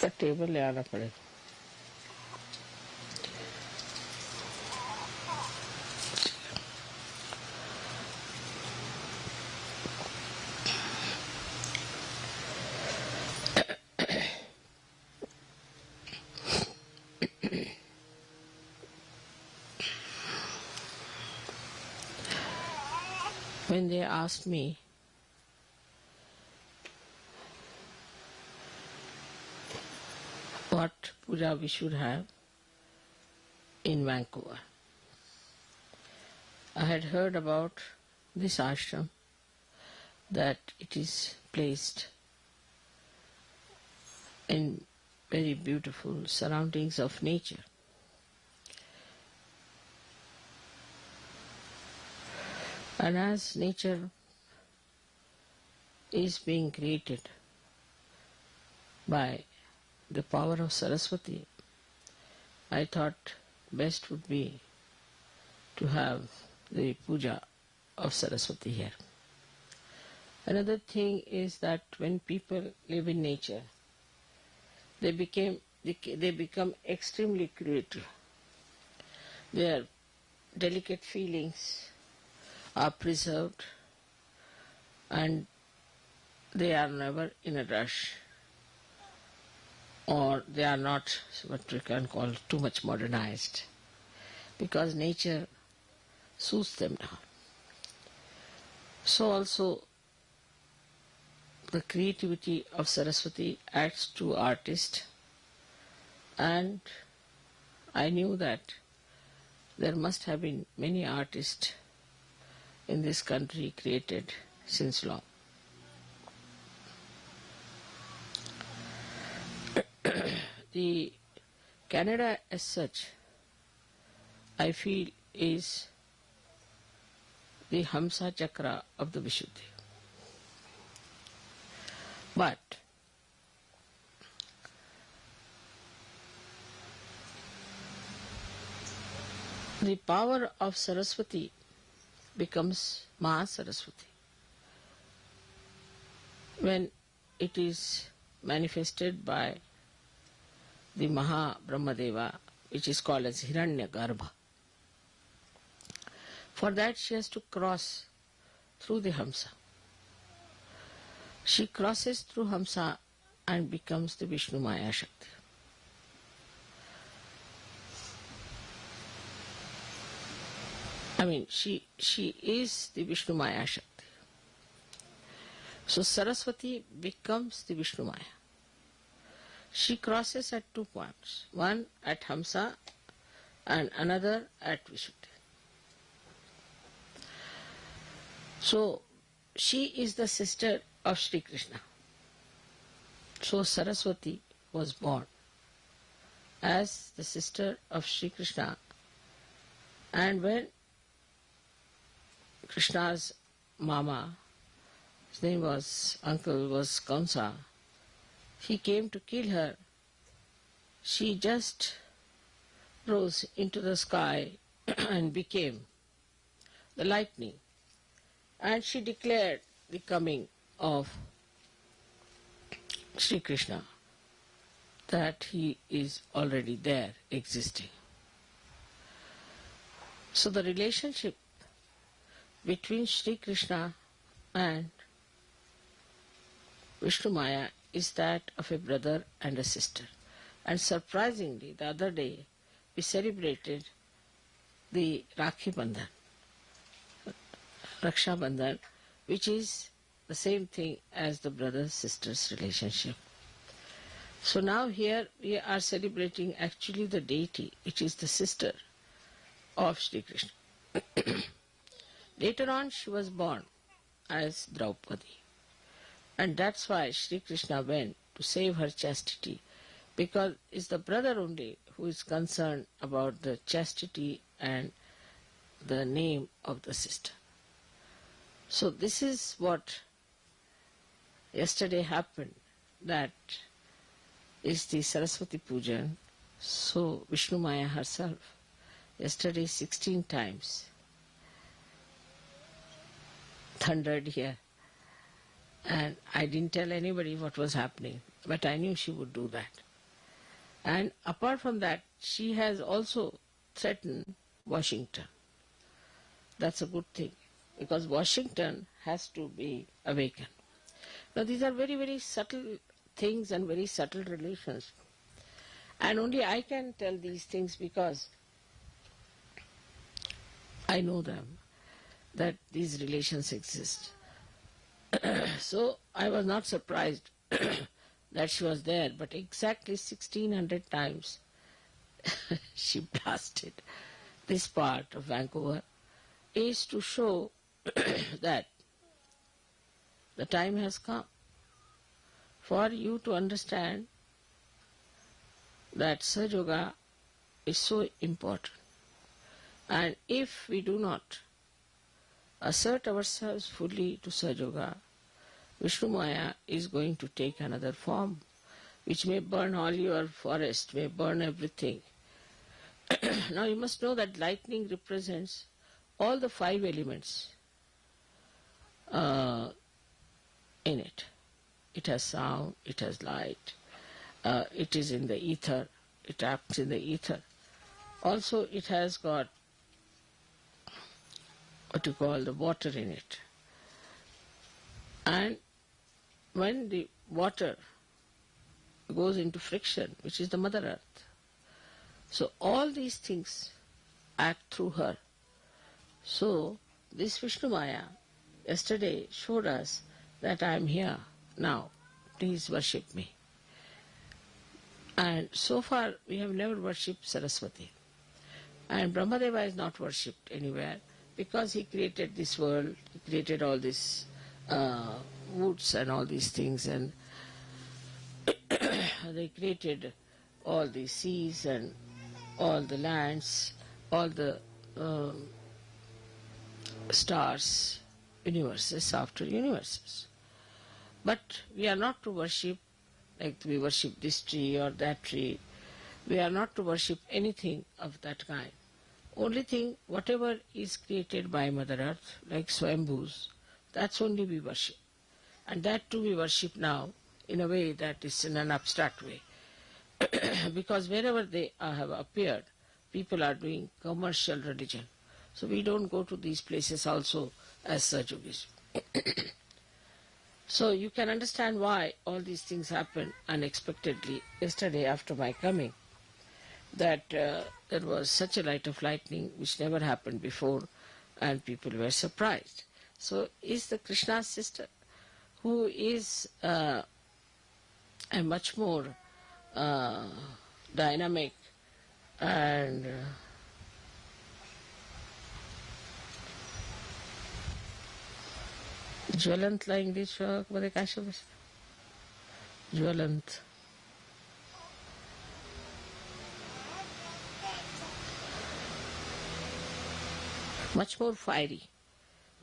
इसका टेबल ले आना पड़ेगा. When they asked me what puja we should have in Vancouver, I had heard about this ashram, that it is placed in very beautiful surroundings of nature. And as nature is being created by the power of Saraswati, I thought best would be to have the puja of Saraswati here. Another thing is that when people live in nature, they become extremely creative. Their delicate feelings are preserved and they are never in a rush, or they are not what we can call too much modernized, because nature soothes them down. So also the creativity of Saraswati adds to artists, and I knew that there must have been many artists in this country created since long. The Canada as such, I feel, is the Hamsa Chakra of the Vishuddhi. But the power of Saraswati becomes Mahasaraswati when it is manifested by the Maha Brahmadeva, which is called as Hiranyagarbha. For that she has to cross through the Hamsa. She crosses through Hamsa and becomes the Vishnumaya Shakti. I mean, she is the Vishnumaya Shakti. So Saraswati becomes the Vishnumaya. She crosses at 2 points, one at Hamsa and another at Vishuddhi. So she is the sister of Shri Krishna. So Saraswati was born as the sister of Shri Krishna, and when Krishna's mama, his name was, uncle was Kamsa, he came to kill her, she just rose into the sky and became the lightning, and she declared the coming of Shri Krishna, that he is already there, existing. So the relationship between Shri Krishna and Vishnumaya is that of a brother and a sister. And surprisingly, the other day we celebrated the Rakhi Bandhan, Raksha Bandhan, which is the same thing as the brother-sister's relationship. So now here we are celebrating actually the deity, which is the sister of Shri Krishna. Later on she was born as Draupadi. And that's why Shri Krishna went to save her chastity, because it's the brother only who is concerned about the chastity and the name of the sister. So this is what yesterday happened, that is the Saraswati Puja. So Vishnumaya herself, yesterday 16 times thundered here. And I didn't tell anybody what was happening, but I knew she would do that. And apart from that, she has also threatened Washington. That's a good thing, because Washington has to be awakened. Now these are very, very subtle things and very subtle relations. And only I can tell these things because I know them, that these relations exist. So I was not surprised that she was there, but exactly 1600 times she blasted this part of Vancouver is to show that the time has come for you to understand that Sahaja Yoga is so important. And if we do not assert ourselves fully to Sahaja Yoga, Vishnumaya is going to take another form, which may burn all your forest, may burn everything. Now you must know that lightning represents all the 5 elements in it. It has sound, it has light, it is in the ether, it acts in the ether. Also it has got what you call the water in it. And when the water goes into friction, which is the Mother Earth, so all these things act through her. So this Vishnumaya yesterday showed us that I am here now, please worship me. And so far we have never worshipped Saraswati. And Brahmadeva is not worshipped anywhere because he created this world, he created all these woods and all these things, and they created all the seas and all the lands, all the stars, universes after universes. But we are not to worship like we worship this tree or that tree. We are not to worship anything of that kind. Only thing, whatever is created by Mother Earth, like Swambhus, that's only we worship. And that too we worship now in a way that is in an abstract way. Because wherever they have appeared, people are doing commercial religion. So we don't go to these places also as such Yogis. So you can understand why all these things happened unexpectedly yesterday after my coming. That there was such a light of lightning which never happened before, and people were surprised. So is the Krishna's sister, who is a much more dynamic and ज्वलंत ला English मध्ये काय शब्द ज्वलंत much more fiery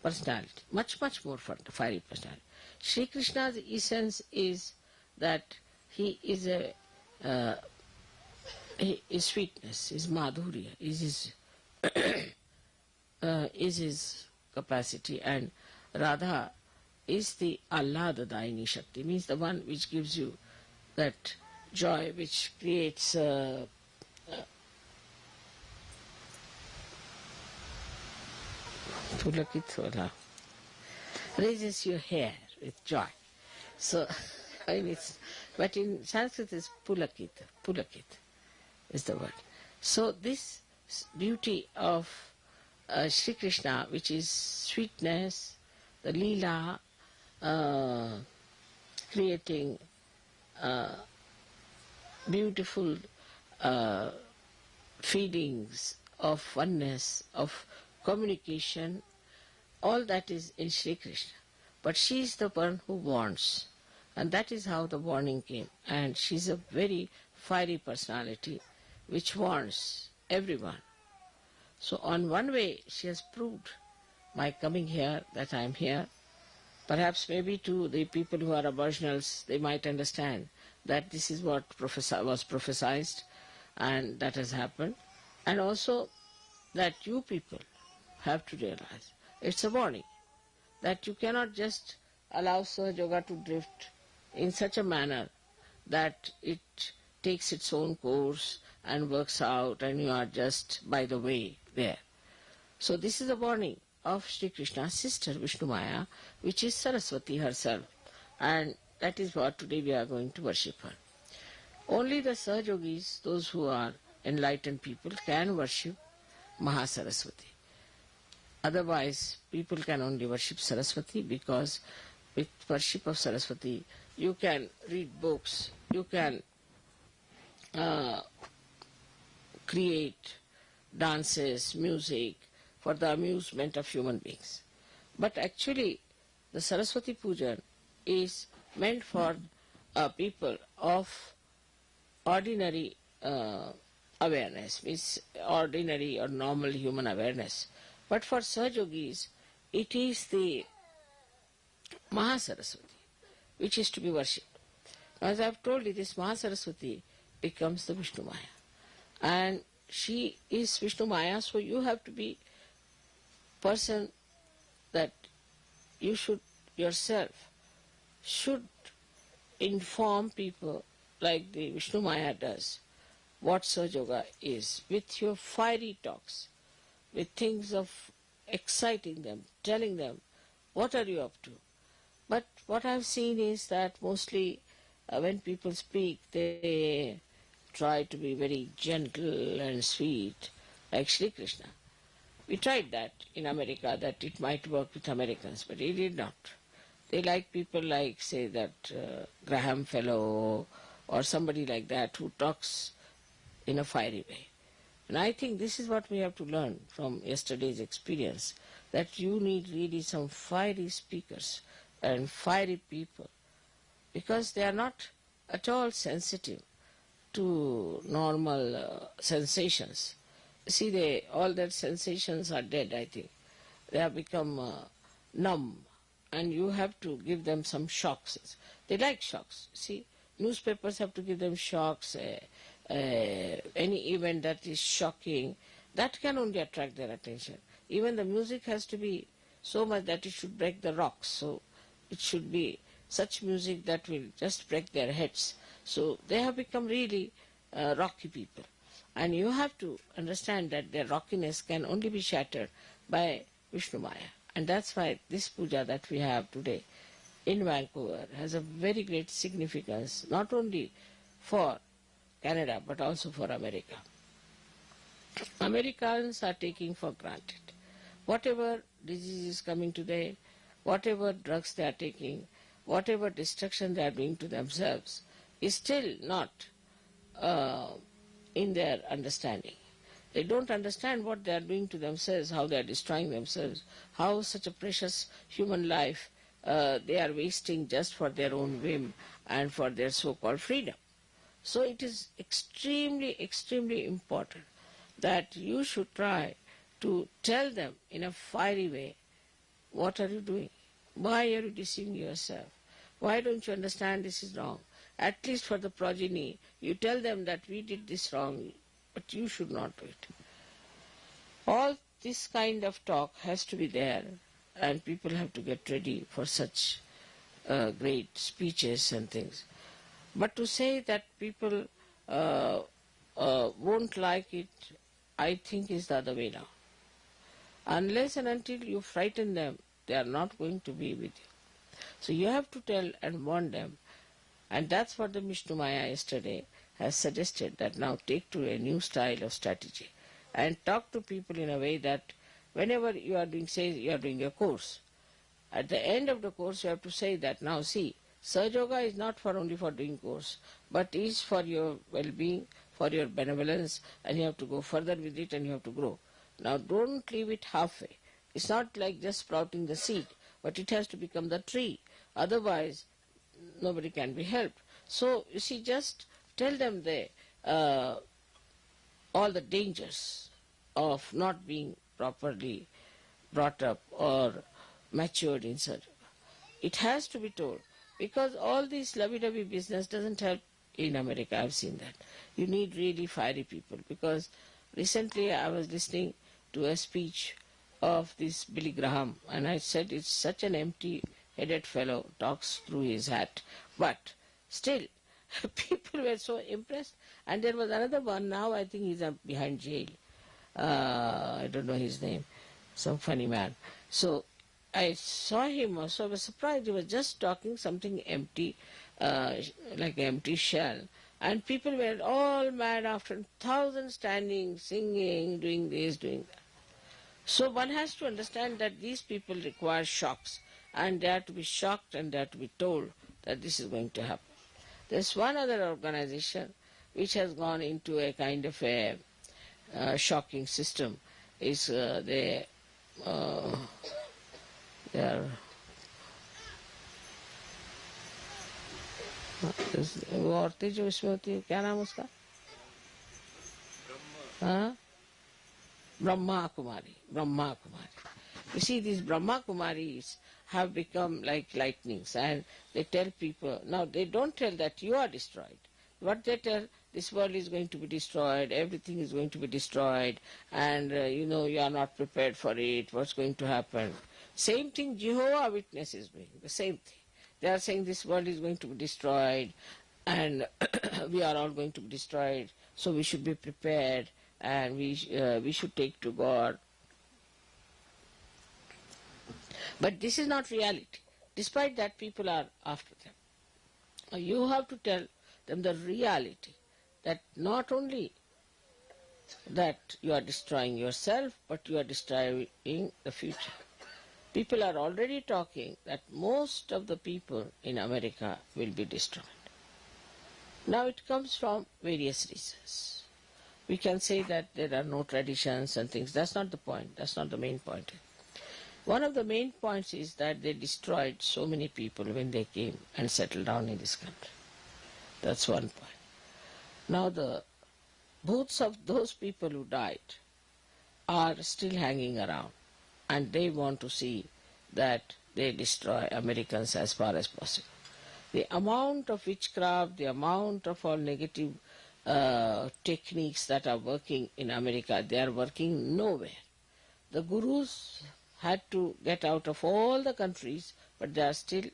personality, much more fiery personality. Shri Krishna's essence is that he is his sweetness, his madhurya, is his capacity, and Radha is the Ahladadayini Shakti, means the one which gives you that joy, which creates raises your hair with joy. So, I mean, but in Sanskrit it's pulakit is the word. So this beauty of Shri Krishna, which is sweetness, the Leela, creating beautiful feelings of oneness, of communication, all that is in Shri Krishna. But she is the one who warns, and that is how the warning came. And she is a very fiery personality which warns everyone. So on one way she has proved my coming here, that I am here. Perhaps maybe to the people who are aboriginals, they might understand that this is what was prophesied, and that has happened. And also that you people have to realize it's a warning that you cannot just allow Sahaja Yoga to drift in such a manner that it takes its own course and works out, and you are just by the way there. So this is the warning of Sri Krishna's sister Vishnumaya, which is Saraswati herself, and that is what today we are going to worship her. Only the Yogis, those who are enlightened people, can worship Mahasaraswati. Otherwise, people can only worship Saraswati, because with worship of Saraswati, you can read books, you can create dances, music for the amusement of human beings. But actually, the Saraswati Puja is meant for people of ordinary awareness, means ordinary or normal human awareness. But for Yogis, it is the Mahasaraswati which is to be worshipped. As I have told you, this Mahasaraswati becomes the Vishnumaya. And she is Vishnumaya, so you have to be person that you should yourself should inform people like the Vishnumaya does what Sahaja is, with your fiery talks, with things of exciting them, telling them what are you up to. But what I've seen is that mostly when people speak, they try to be very gentle and sweet, like Shri Krishna. We tried that in America, that it might work with Americans, but it did not. They like people like, say, that Graham Fellow or somebody like that who talks in a fiery way. And I think this is what we have to learn from yesterday's experience, that you need really some fiery speakers and fiery people, because they are not at all sensitive to normal sensations. See, all their sensations are dead, I think. They have become numb, and you have to give them some shocks. They like shocks. See, newspapers have to give them shocks. Any event that is shocking, that can only attract their attention. Even the music has to be so much that it should break the rocks. So it should be such music that will just break their heads. So they have become really rocky people. And you have to understand that their rockiness can only be shattered by Vishnumaya. And that's why this puja that we have today in Vancouver has a very great significance, not only for Canada but also for America. Americans are taking for granted whatever disease is coming today, whatever drugs they are taking, whatever destruction they are doing to themselves, is still not in their understanding. They don't understand what they are doing to themselves, how they are destroying themselves, how such a precious human life they are wasting just for their own whim and for their so-called freedom. So it is extremely, extremely important that you should try to tell them in a fiery way, what are you doing? Why are you deceiving yourself? Why don't you understand this is wrong? At least for the progeny, you tell them that we did this wrong, but you should not do it. All this kind of talk has to be there, and people have to get ready for such great speeches and things. But to say that people won't like it, I think is the other way now. Unless and until you frighten them, they are not going to be with you. So you have to tell and warn them. And that's what the Vishnumaya yesterday has suggested, that now take to a new style of strategy and talk to people in a way that whenever you are doing, say you are doing a course, at the end of the course you have to say that, now see, Sahaja is not for only for doing course, but is for your well-being, for your benevolence, and you have to go further with it and you have to grow. Now don't leave it halfway. It's not like just sprouting the seed, but it has to become the tree. Otherwise, nobody can be helped. So, you see, just tell them all the dangers of not being properly brought up or matured in Sahaja. It has to be told, because all this lovey-dovey business doesn't help in America. I've seen that. You need really fiery people, because recently I was listening to a speech of this Billy Graham, and I said it's such an empty-headed fellow, talks through his hat, but still, People were so impressed. And there was another one, now I think he's behind jail. I don't know his name, some funny man. So I saw him also, I was surprised. He was just talking something empty, like an empty shell. And people were all mad after, thousands standing, singing, doing this, doing that. So one has to understand that these people require shocks, and they are to be shocked and they are to be told that this is going to happen. There's one other organization which has gone into a kind of a shocking system. Is they are वो औरतें जो इसमें होती है, क्या नाम उसका? हाँ, Brahma Kumari. Brahma Kumari. You see, these Brahma Kumaris have become like lightnings, and they tell people, now they don't tell that you are destroyed. What they tell, this world is going to be destroyed, everything is going to be destroyed, and you are not prepared for it, what's going to happen. Same thing Jehovah Witness is doing, the same thing. They are saying this world is going to be destroyed, and we are all going to be destroyed, so we should be prepared, and we should take to God. But this is not reality. Despite that, people are after them. You have to tell them the reality, that not only that you are destroying yourself, but you are destroying the future. People are already talking that most of the people in America will be destroyed. Now it comes from various reasons. We can say that there are no traditions and things. That's not the point. That's not the main point. One of the main points is that they destroyed so many people when they came and settled down in this country. That's one point. Now the booths of those people who died are still hanging around, and they want to see that they destroy Americans as far as possible. The amount of witchcraft, the amount of all negative techniques that are working in America, they are working nowhere. The gurus had to get out of all the countries, but they are still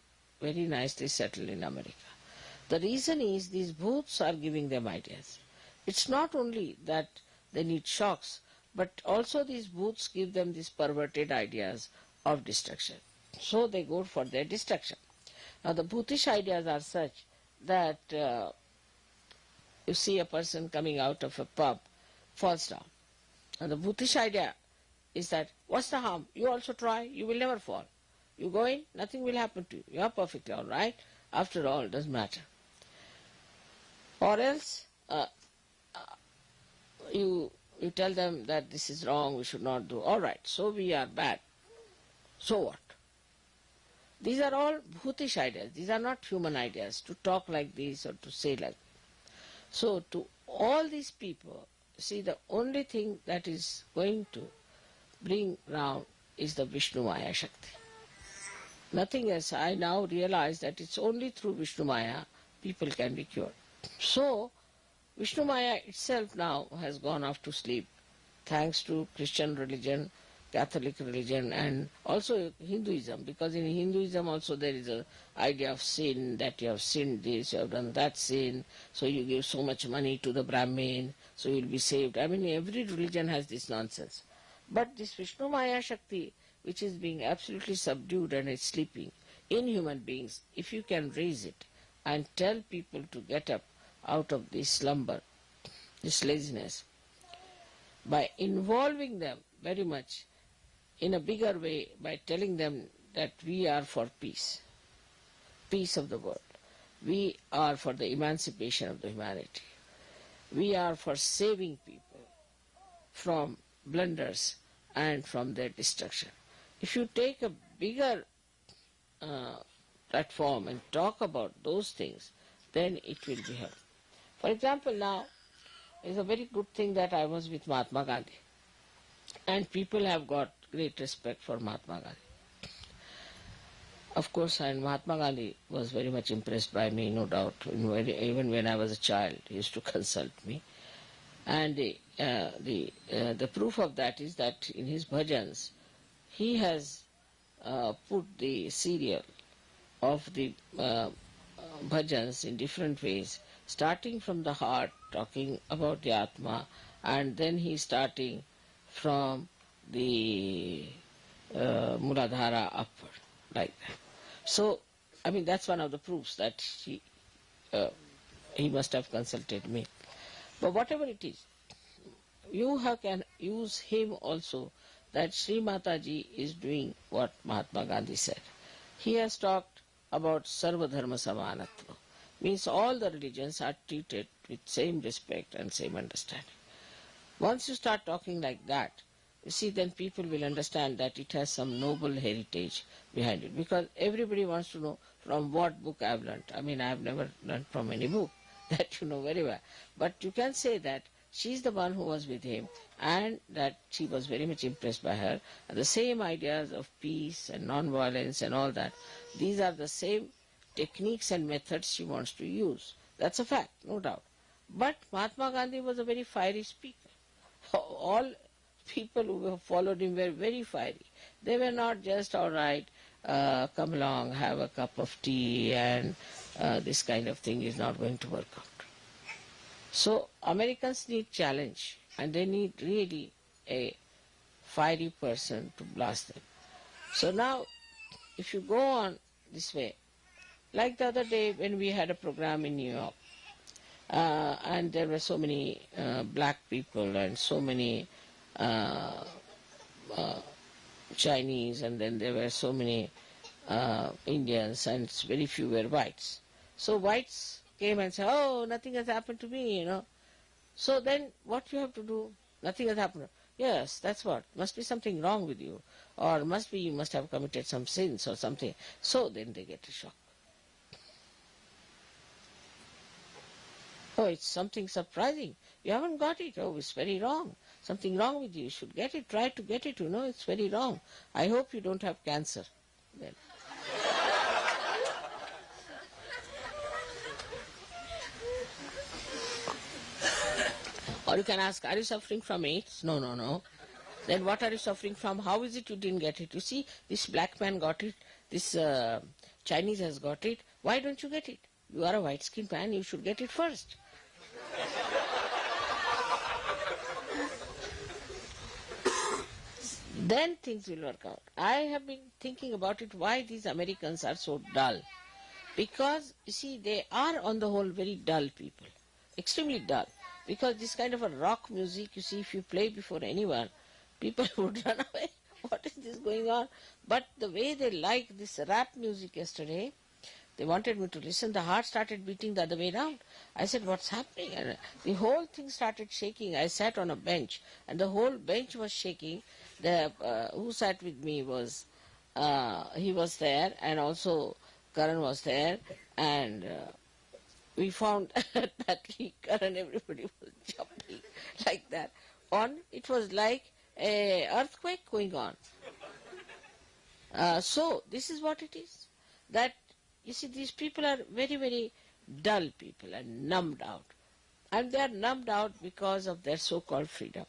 very nicely settled in America. The reason is these booths are giving them ideas. It's not only that they need shocks, but also these booths give them these perverted ideas of destruction. So they go for their destruction. Now the bhoothish ideas are such that you see a person coming out of a pub, falls down. And the bhoothish idea is that, what's the harm? You also try, you will never fall. You go in, nothing will happen to you. You are perfectly all right. After all, it doesn't matter. Or else, you tell them that this is wrong, we should not do. All right, so we are bad. So what? These are all bhoothish ideas. These are not human ideas, to talk like this or to say like that. So to all these people, see, the only thing that is going to bring round is the Vishnumaya Shakti. Nothing else. I now realize that it's only through Vishnumaya people can be cured. So Vishnumaya itself now has gone off to sleep, thanks to Christian religion, Catholic religion, and also Hinduism, because in Hinduism also there is an idea of sin, that you have sinned this, you have done that sin, so you give so much money to the Brahmin, so you will be saved. I mean, every religion has this nonsense. But this Vishnumaya Shakti, which is being absolutely subdued and is sleeping in human beings, if you can raise it and tell people to get up out of this slumber, this laziness, by involving them very much in a bigger way, by telling them that we are for peace, peace of the world. We are for the emancipation of the humanity. We are for saving people from blunders and from their destruction. If you take a bigger platform and talk about those things, then it will be helpful. For example, now, it's a very good thing that I was with Mahatma Gandhi, and people have got great respect for Mahatma Gandhi. Of course, and Mahatma Gandhi was very much impressed by me, no doubt. Even when I was a child, he used to consult me. And the proof of that is that in his bhajans, he has put the serial of the bhajans in different ways, starting from the heart, talking about the Atma, and then he's starting from the Muladhara upward, like that. So, I mean, that's one of the proofs that he must have consulted me. But whatever it is, can use him also, that Shri Mataji is doing what Mahatma Gandhi said. He has talked about Sarva Dharma Samanatva, means all the religions are treated with same respect and same understanding. Once you start talking like that, you see, then people will understand that it has some noble heritage behind it, because everybody wants to know from what book I have learnt. I mean, I have never learnt from any book, that you know very well. But you can say that she is the one who was with him, and that she was very much impressed by her. And the same ideas of peace and non-violence and all that, these are the same techniques and methods she wants to use. That's a fact, no doubt. But Mahatma Gandhi was a very fiery speaker. All people who followed him were very fiery. They were not just, all right, come along, have a cup of tea, and this kind of thing is not going to work out. So Americans need challenge, and they need really a fiery person to blast them. So now, if you go on this way, like the other day when we had a program in New York, and there were so many black people and so many Chinese, and then there were so many Indians, and very few were whites. So whites came and said, oh, nothing has happened to me, you know. So then what you have to do? Nothing has happened. Yes, that's what. Must be something wrong with you. Or must be you must have committed some sins or something. So then they get a shock. Oh, it's something surprising. You haven't got it. Oh, it's very wrong. Something wrong with you. You should get it. Try to get it. You know, it's very wrong. I hope you don't have cancer. Then. Or you can ask, are you suffering from AIDS? No, no, no. Then what are you suffering from? How is it you didn't get it? You see, this black man got it. This Chinese has got it. Why don't you get it? You are a white-skinned man. You should get it first. Then things will work out. I have been thinking about it, why these Americans are so dull. Because, you see, they are on the whole very dull people. Extremely dull. Because this kind of a rock music, you see, if you play before anyone, people would run away. What is this going on? But the way they like this rap music yesterday, they wanted me to listen. The heart started beating the other way around. I said, what's happening? And the whole thing started shaking. I sat on a bench, and the whole bench was shaking. The who sat with me was, he was there, and also Karan was there, and we found that Karan, everybody was jumping like that. It was like an earthquake going on. So this is what it is. That, you see, these people are very, very dull people and numbed out. And they are numbed out because of their so-called freedom.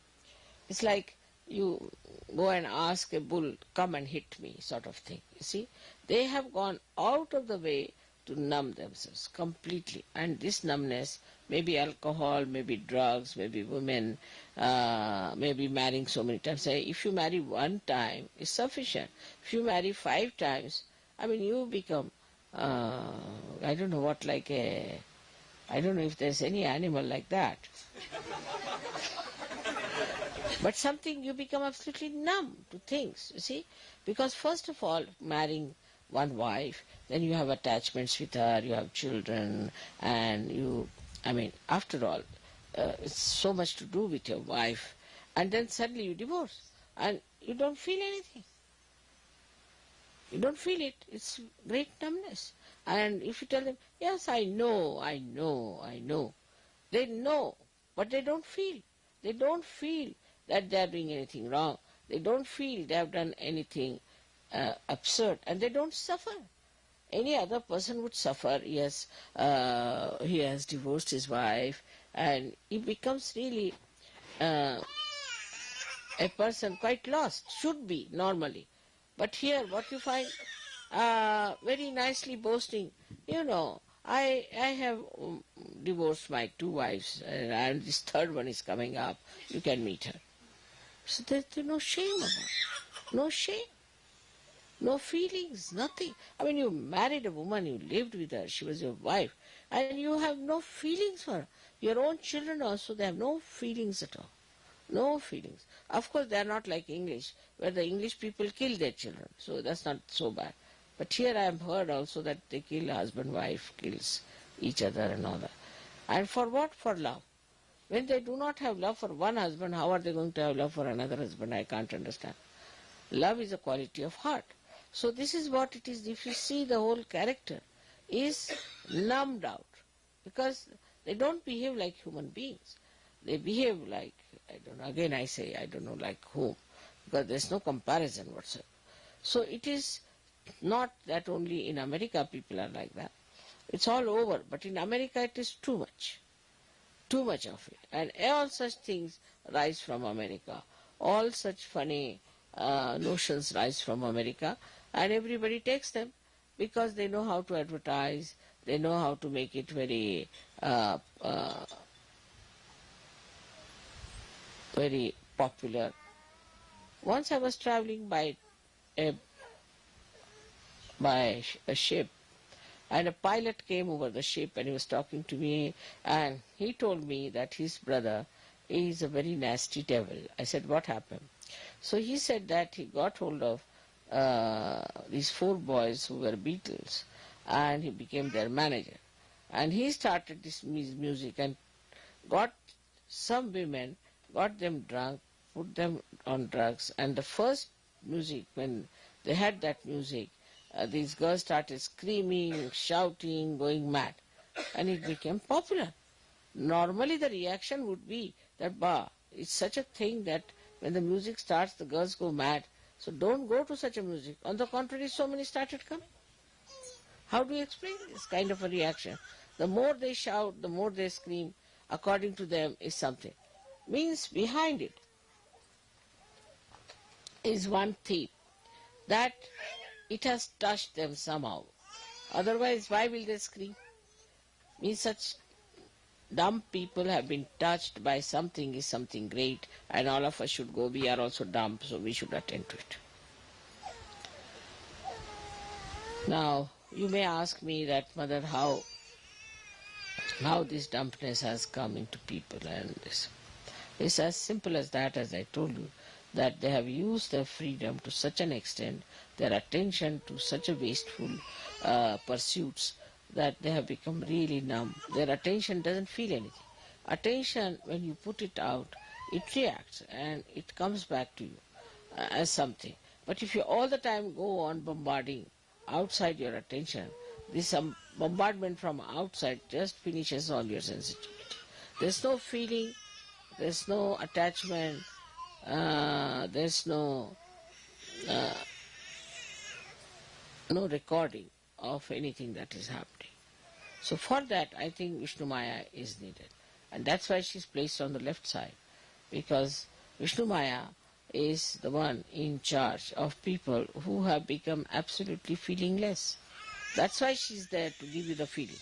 It's like you go and ask a bull, come and hit me, sort of thing. You see, they have gone out of the way to numb themselves completely. And this numbness, maybe alcohol, maybe drugs, maybe women, maybe marrying so many times. Say, if you marry one time, it's sufficient. If you marry 5 times, I mean, you become, I don't know what, like I don't know if there's any animal like that. But something, you become absolutely numb to things, you see. Because first of all, marrying one wife, then you have attachments with her, you have children, and you, I mean, after all, it's so much to do with your wife. And then suddenly you divorce, and you don't feel anything. You don't feel it. It's great numbness. And if you tell them, yes, I know, I know, I know. They know, but they don't feel. They don't feel that they are doing anything wrong. They don't feel they have done anything absurd, and they don't suffer. Any other person would suffer. Yes, he has divorced his wife, and he becomes really a person quite lost, should be normally. But here what you find, very nicely boasting, you know, I have divorced my 2 wives, and this third one is coming up. You can meet her. So there's no shame about it. No shame. No feelings, nothing. I mean, you married a woman, you lived with her, she was your wife, and you have no feelings for her. Your own children also, they have no feelings at all. No feelings. Of course, they are not like English, where the English people kill their children, so that's not so bad. But here I have heard also that they kill husband, wife, kills each other and all that. And for what? For love. When they do not have love for one husband, how are they going to have love for another husband? I can't understand. Love is a quality of heart. So this is what it is. If you see, the whole character is numbed out, because they don't behave like human beings. They behave like, I don't know, again I say, I don't know like whom, because there's no comparison whatsoever. So it is not that only in America people are like that. It's all over, but in America it is too much of it. And all such things rise from America. All such funny notions rise from America, and everybody takes them because they know how to advertise, they know how to make it very very popular. Once I was traveling by a ship, and a pilot came over the ship and he was talking to me, and he told me that his brother is a very nasty devil. I said, what happened? So he said that he got hold of these 4 boys who were Beatles, and he became their manager. And he started this music and got some women, got them drunk, put them on drugs, and the first music, when they had that music, these girls started screaming, shouting, going mad, and it became popular. Normally the reaction would be that, bah, it's such a thing that when the music starts, the girls go mad, so don't go to such a music. On the contrary, so many started coming. How do you explain this kind of a reaction? The more they shout, the more they scream, according to them is something. Means behind it is one thing, that it has touched them somehow. Otherwise, why will they scream? Means such dumb people have been touched by something is something great, and all of us should go. We are also dumb, so we should attend to it. Now, you may ask me that, Mother, how this dumbness has come into people, and this. It's as simple as that, as I told you, that they have used their freedom to such an extent, their attention to such a wasteful pursuits, that they have become really numb. Their attention doesn't feel anything. Attention, when you put it out, it reacts and it comes back to you as something. But if you all the time go on bombarding outside your attention, this bombardment from outside just finishes all your sensitivity. There's no feeling, there's no attachment, there's no recording of anything that is happening. So for that, I think Vishnumaya is needed. And that's why she's placed on the left side, because Vishnumaya is the one in charge of people who have become absolutely feelingless. That's why she's there, to give you the feeling.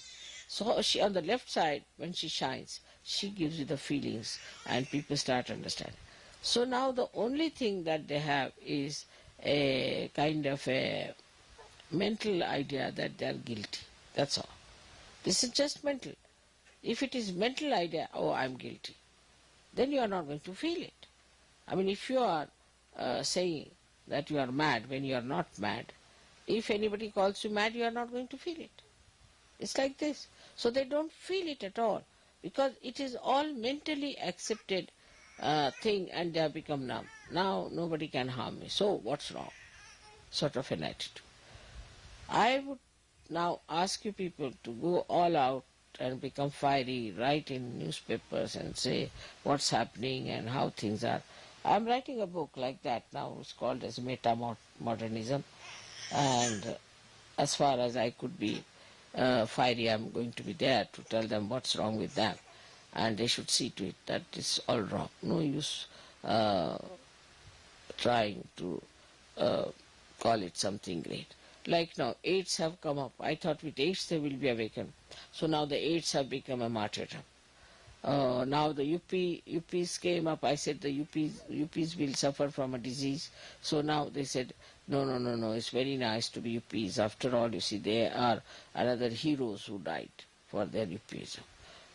So she, on the left side, when she shines, she gives you the feelings and people start understanding. So now the only thing that they have is a kind of a mental idea that they are guilty. That's all. This is just mental. If it is mental idea, oh, I'm guilty, then you are not going to feel it. I mean, if you are saying that you are mad when you are not mad, if anybody calls you mad, you are not going to feel it. It's like this. So they don't feel it at all, because it is all mentally accepted thing, and they have become numb. Now nobody can harm me, so what's wrong? Sort of an attitude. I would now ask you people to go all out and become fiery, write in newspapers and say what's happening and how things are. I'm writing a book like that now. It's called as Meta-Modernism, and as far as I could be fiery, I'm going to be there to tell them what's wrong with them, and they should see to it that it's all wrong. No use trying to call it something great. Like now, AIDS have come up. I thought with AIDS they will be awakened. So now the AIDS have become a martyrdom. Now the UPs came up. I said the UPs will suffer from a disease. So now they said, no, no, no, no. It's very nice to be UPs. After all, you see, they are another heroes who died for their UPism.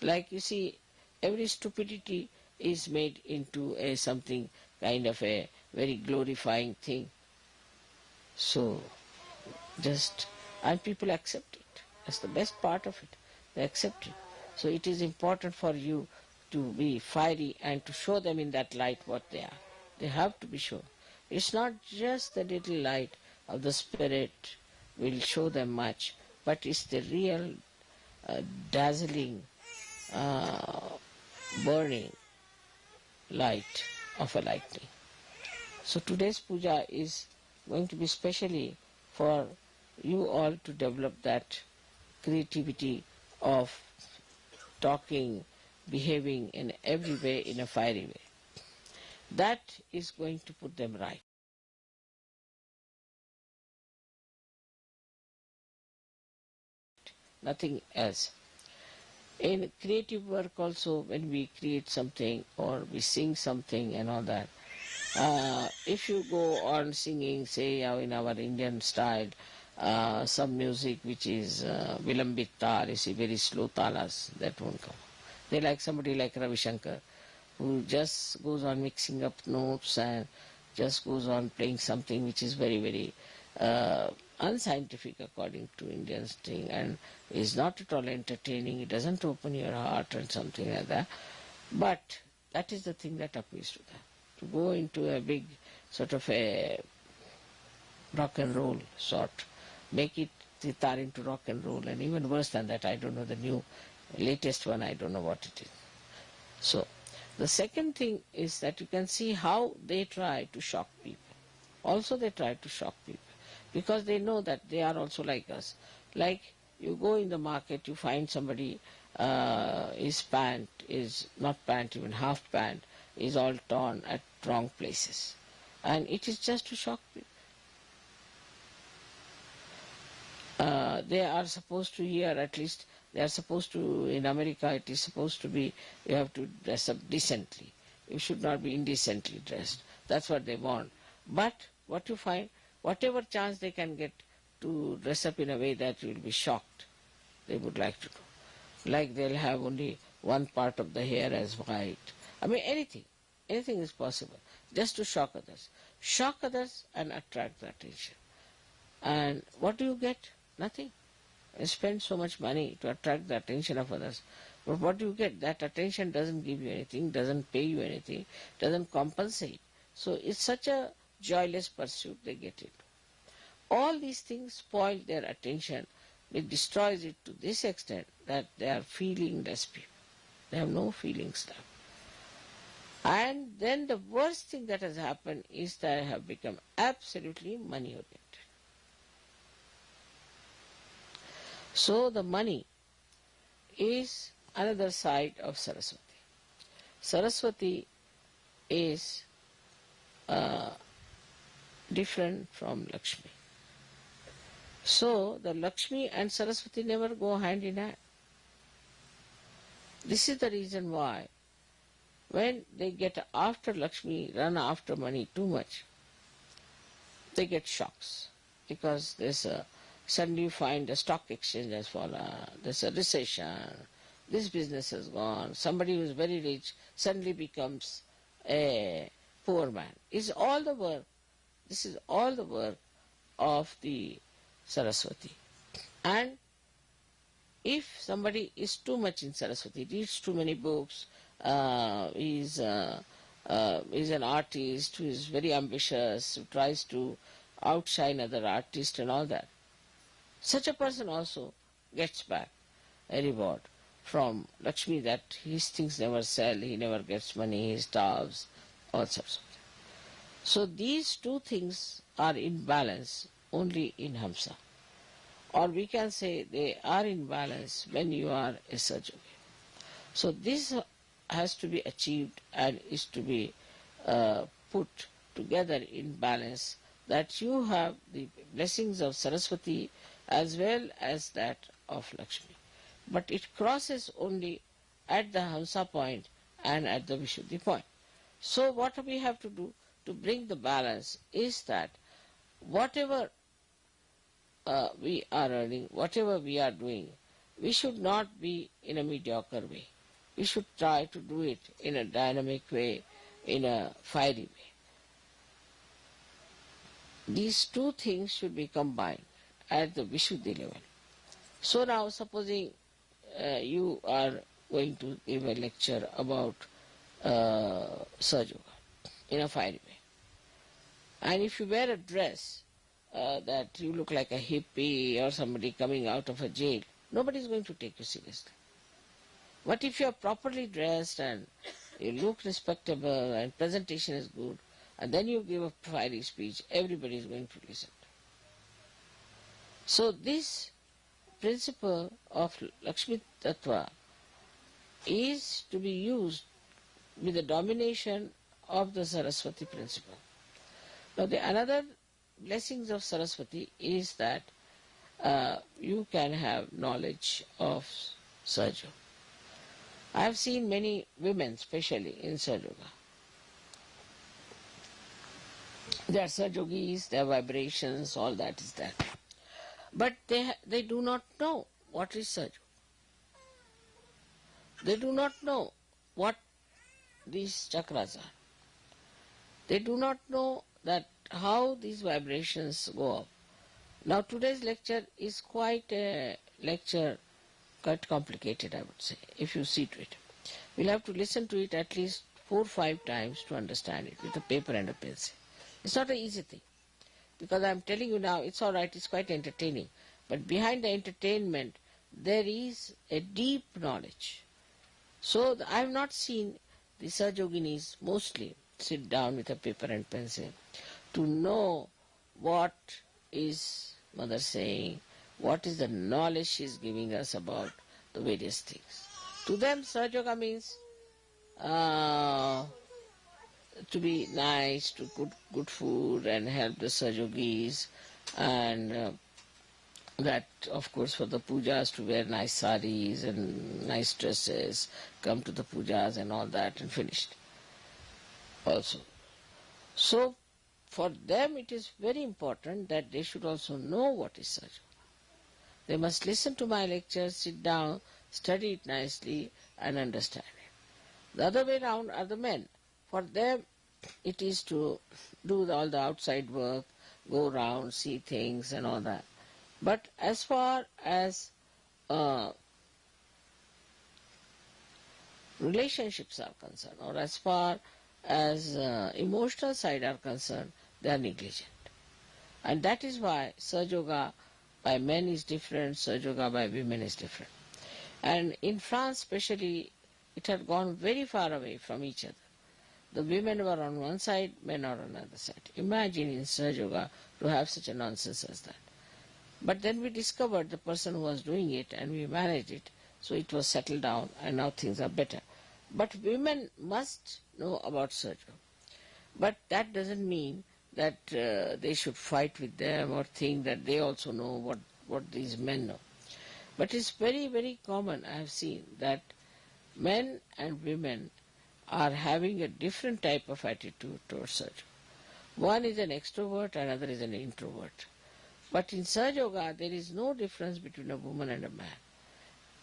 Like you see, every stupidity is made into a something kind of a very glorifying thing. So just, and people accept it. That's the best part of it. They accept it. So it is important for you to be fiery and to show them in that light what they are. They have to be shown. It's not just the little light of the spirit will show them much, but it's the real dazzling, burning light of a lightning. So today's puja is going to be specially for you all to develop that creativity of talking, behaving in every way in a fiery way. That is going to put them right. Nothing else. In creative work also, when we create something or we sing something and all that, if you go on singing, say in our Indian style, some music which is vilambit tar, you see, very slow talas, that won't come. They like somebody like Ravi Shankar, who just goes on mixing up notes and just goes on playing something which is very, very unscientific according to Indian thing, and is not at all entertaining. It doesn't open your heart and something like that. But that is the thing that appeals to them. To go into a big sort of a rock and roll sort, make it sitar into rock and roll, and even worse than that, I don't know the new latest one, I don't know what it is. So the second thing is that you can see how they try to shock people. Also they try to shock people because they know that they are also like us. Like you go in the market, you find somebody, his pant is not pant, even half pant is all torn at wrong places, and it is just to shock people. They are supposed to hear, at least they are supposed to, in America it is supposed to be, you have to dress up decently. You should not be indecently dressed. That's what they want. But what you find, whatever chance they can get to dress up in a way that you will be shocked, they would like to do. Like they'll have only one part of the hair as white. I mean anything is possible, just to shock others. Shock others and attract the attention. And what do you get? Nothing. You spend so much money to attract the attention of others. But what do you get? That attention doesn't give you anything, doesn't pay you anything, doesn't compensate. So it's such a joyless pursuit they get into. All these things spoil their attention. It destroys it to this extent that they are feelingless people. They have no feelings left. And then the worst thing that has happened is that they have become absolutely money-oriented. So the money is another side of Saraswati. Saraswati is different from Lakshmi. So the Lakshmi and Saraswati never go hand in hand. This is the reason why when they get after Lakshmi, run after money too much, they get shocks, because suddenly you find the stock exchange has fallen, there's a recession, this business has gone, somebody who is very rich suddenly becomes a poor man. This is all the work of the Saraswati. And if somebody is too much in Saraswati, reads too many books, is an artist who is very ambitious, who tries to outshine other artists and all that, such a person also gets back a reward from Lakshmi, that his things never sell, he never gets money, he starves, all sorts of things. So these two things are in balance only in Hamsa. Or we can say they are in balance when you are a Sajogi. So this has to be achieved and is to be put together in balance that you have the blessings of Saraswati as well as that of Lakshmi. But it crosses only at the Hamsa point and at the Vishuddhi point. So what we have to do to bring the balance is that whatever we are earning, whatever we are doing, we should not be in a mediocre way. We should try to do it in a dynamic way, in a fiery way. These two things should be combined at the Vishuddhi level. So now supposing you are going to give a lecture about Sahaja Yoga in a fiery way. And if you wear a dress that you look like a hippie or somebody coming out of a jail, nobody is going to take you seriously. But if you are properly dressed and you look respectable and presentation is good, and then you give a fiery speech, everybody is going to listen. So this principle of Lakshmi Tattva is to be used with the domination of the Saraswati principle. Now the another blessings of Saraswati is that you can have knowledge of Sahaja. I have seen many women, especially in Sahaja Yoga. They are Sahaja Yogis, their vibrations, all that is there. But they do not know what is Sahaja. They do not know what these chakras are. They do not know that how these vibrations go up. Now today's lecture is quite a lecture, quite complicated, I would say, if you see to it. We'll have to listen to it at least 4 or 5 times to understand it with a paper and a pencil. It's not an easy thing, because I'm telling you now, it's all right, it's quite entertaining. But behind the entertainment, there is a deep knowledge. So I have not seen the Sahaja Yoginis mostly sit down with a paper and pencil to know what is Mother saying, what is the knowledge she is giving us about the various things. To them, Sahaja Yoga means to be nice, to cook good food and help the Sahaja Yogis, and that, of course, for the pujas to wear nice saris and nice dresses, come to the pujas and all that, and finished also. So for them it is very important that they should also know what is Sahaja. They must listen to my lectures, sit down, study it nicely and understand it. The other way around are the men. For them it is to do all the outside work, go around, see things and all that. But as far as relationships are concerned, or as far as emotional side are concerned, they are negligent. And that is why Sahaja Yoga by men is different, Sahaja Yoga by women is different. And in France especially, it had gone very far away from each other. The women were on one side, men are on the other side. Imagine in Sahaja Yoga to have such a nonsense as that. But then we discovered the person who was doing it and we managed it, so it was settled down and now things are better. But women must know about Sahaja. But that doesn't mean that they should fight with them or think that they also know what these men know. But it's very, very common, I have seen, that men and women are having a different type of attitude towards Sahaja. One is an extrovert, another is an introvert. But in Sahaja Yoga, there is no difference between a woman and a man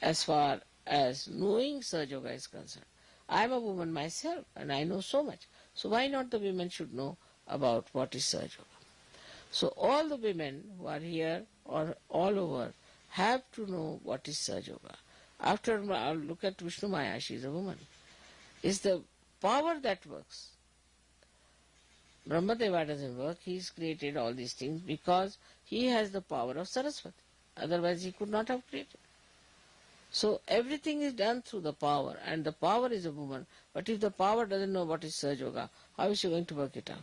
as far as knowing Sahaja Yoga is concerned. I am a woman myself and I know so much. So why not the women should know about what is Sahaja Yoga? So all the women who are here or all over have to know what is Sahaja Yoga. After all, look at Vishnumaya, she is a woman. It's the power that works. Brahmadeva doesn't work. He's created all these things because he has the power of Saraswati. Otherwise he could not have created. So everything is done through the power, and the power is a woman. But if the power doesn't know what is Sahaja Yoga, how is she going to work it out?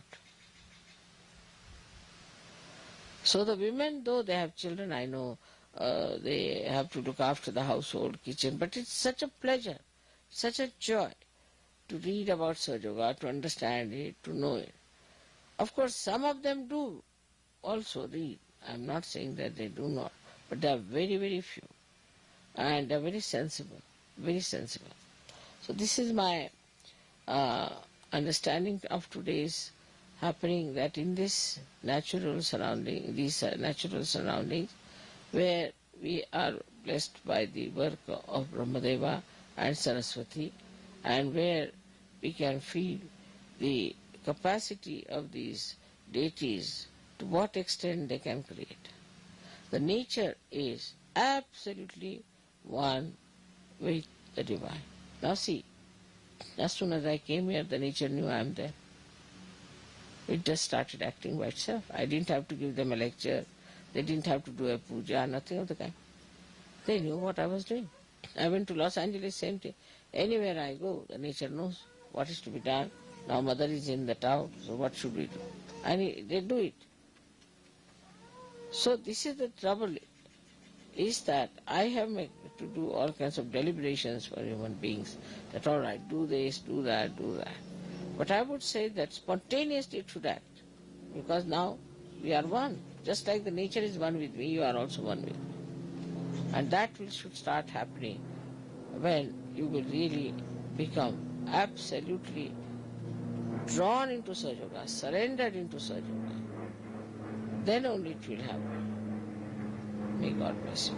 So the women, though they have children, I know they have to look after the household, kitchen, but it's such a pleasure, such a joy to read about Sahaja Yoga, to understand it, to know it. Of course, some of them do also read. I'm not saying that they do not, but they are very, very few. And they are very sensible, very sensible. So this is my understanding of today's happening, that in this natural surrounding, these natural surroundings, where we are blessed by the work of Brahmadeva and Saraswati, and where we can feel the capacity of these deities, to what extent they can create. The nature is absolutely one with the divine. Now see, as soon as I came here, the nature knew I am there. It just started acting by itself. I didn't have to give them a lecture. They didn't have to do a puja, nothing of the kind. They knew what I was doing. I went to Los Angeles, same thing. Anywhere I go, the nature knows what is to be done. Now mother is in the town, so what should we do? And they do it. So this is the trouble, is that I have to do all kinds of deliberations for human beings, that all right, do this, do that, do that. But I would say that spontaneously it should act, because now we are one. Just like the nature is one with me, you are also one with me. And that should start happening when you will really become absolutely drawn into Sahaja Yoga, surrendered into Sahaja Yoga. Then only it will happen. May God bless you.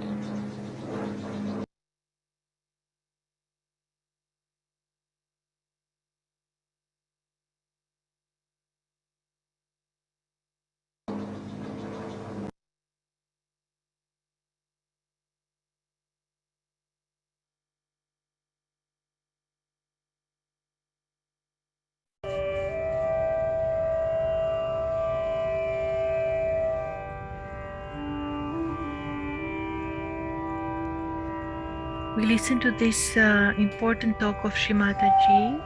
We listened to this important talk of Shri Mataji.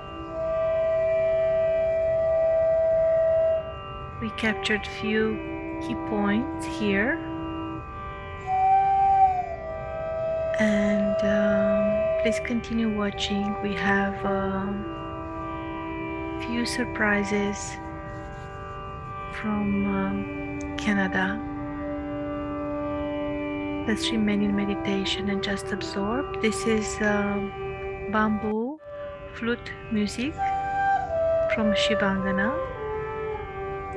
We captured few key points here, and please continue watching. We have few surprises from Canada. Let's remain in meditation and just absorb. This is bamboo flute music from Shivangna,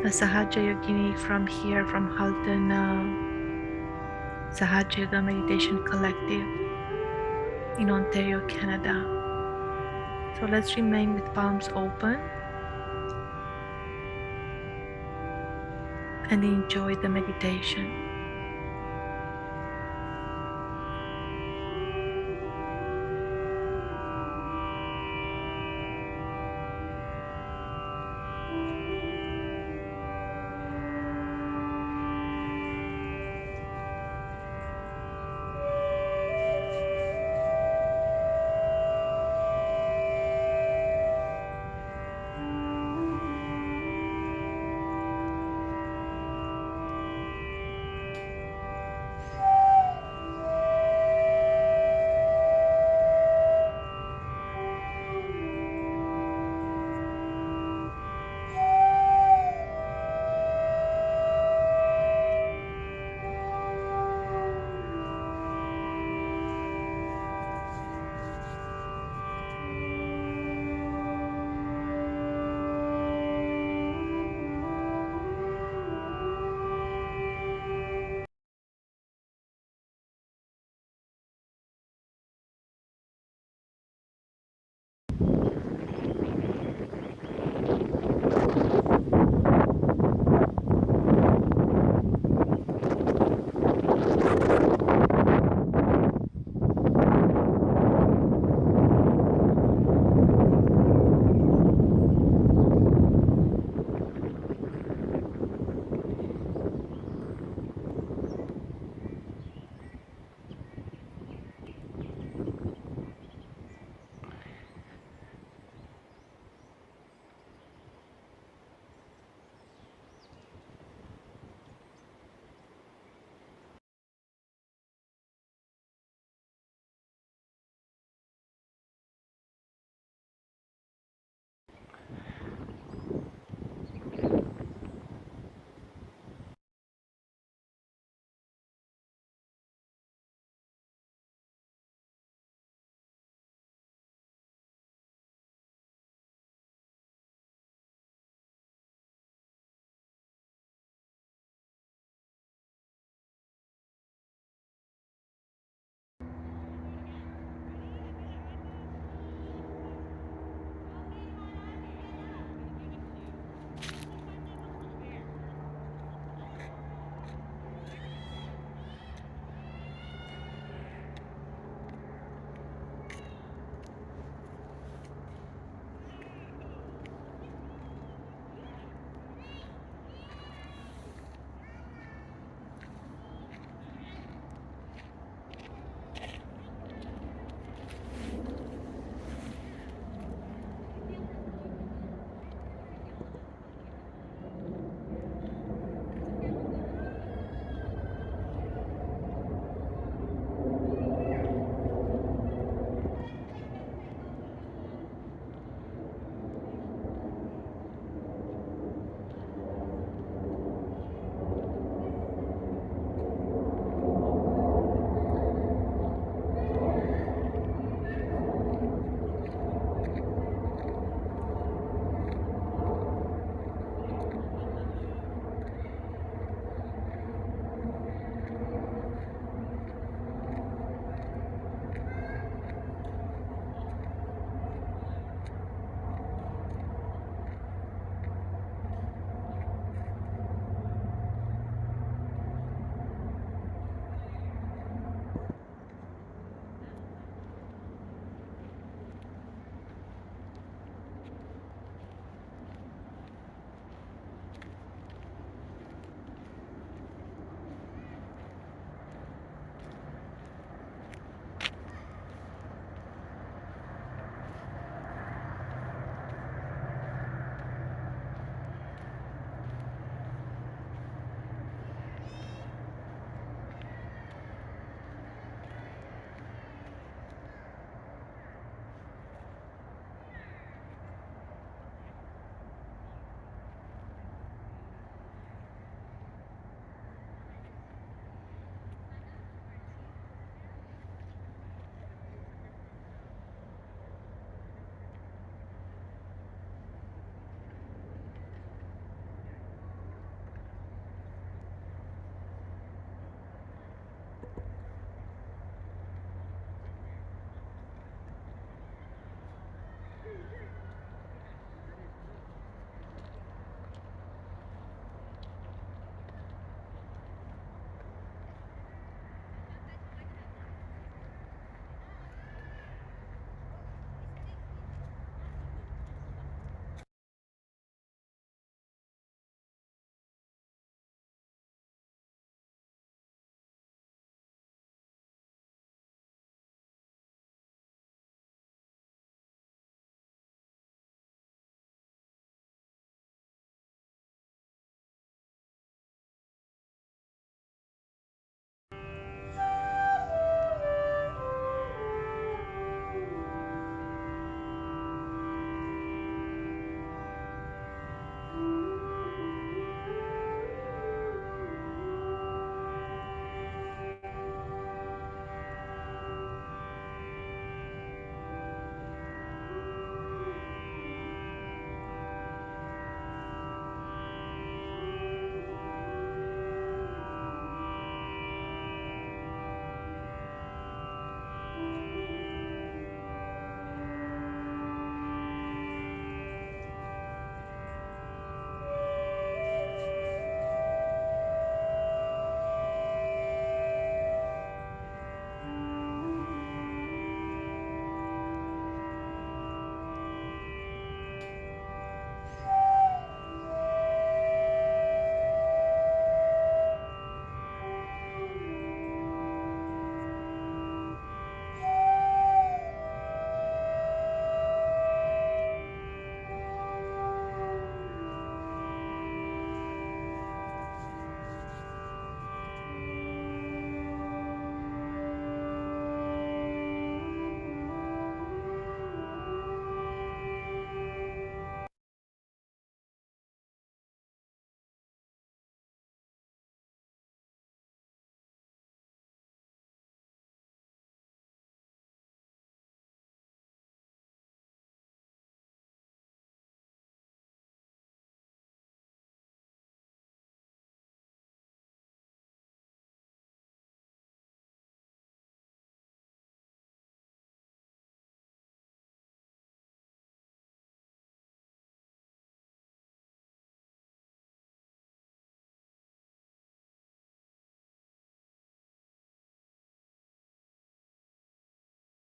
a Sahaja Yogini from here, from Halton Sahaja Yoga Meditation Collective in Ontario, Canada. So let's remain with palms open and enjoy the meditation.